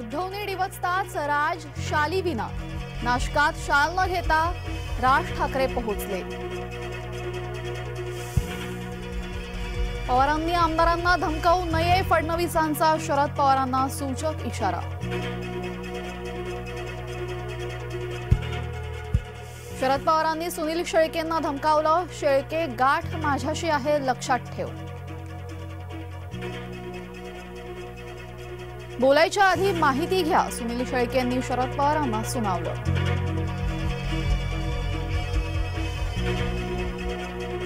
उद्धवने डिवचताच राज शालीविना नाशकात शाल न घेता राज ठाकरे पोहोचले। पवारांनी आमदारांना धमकावू नये, फडणवीसांचा शरद पवारांना सूचक इशारा। शरद पवारांनी सुनील शेळकेंना धमकावलं, शेळके गाठ माझ्याशी आहे लक्षात ठेव। बोलायच्या आधी माहिती घ्या, सुनील शेळकेंनी शरद पवारांना सुनावलं।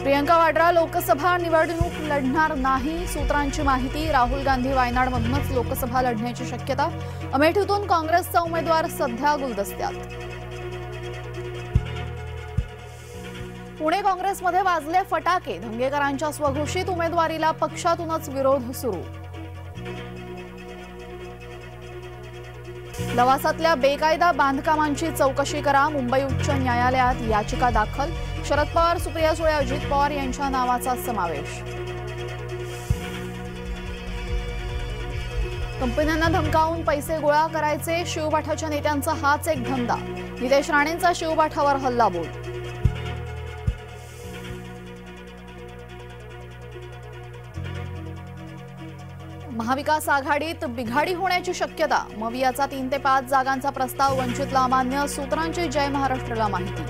प्रियंका वाड्रा लोकसभा निवडणूक लढणार नाही, सूत्रांची माहिती। राहुल गांधी वायनाडमधूनच लोकसभा लढण्याची शक्यता। अमेठीतून काँग्रेसचा उमेदवार सध्या गुलदस्त्यात। पुणे काँग्रेसमध्ये वाजले फटाके, धंगेकरांच्या स्वघोषित उमेदवारीला पक्षातूनच विरोध सुरू। लवासातल्या बेकायदा बांधकामांची चौकशी करा, मुंबई उच्च न्यायालयात याचिका दाखल। शरद पवार, सुप्रिया सुळे, अजित पवार यांच्या नावाचा समावेश। कंपन्यांना धमकावून पैसे गोळा करायचे, शिवबाठाच्या नेत्यांचा हाच एक धंदा। नितेश राणेंचा शिवबाठावर हल्लाबोल। महाविकास आघाडीत बिघाडी होण्याची शक्यता, मवियाचा 3 ते 5 जागांचा प्रस्ताव वंचितला अमान्य, सूत्रांची जय महाराष्ट्रला माहिती।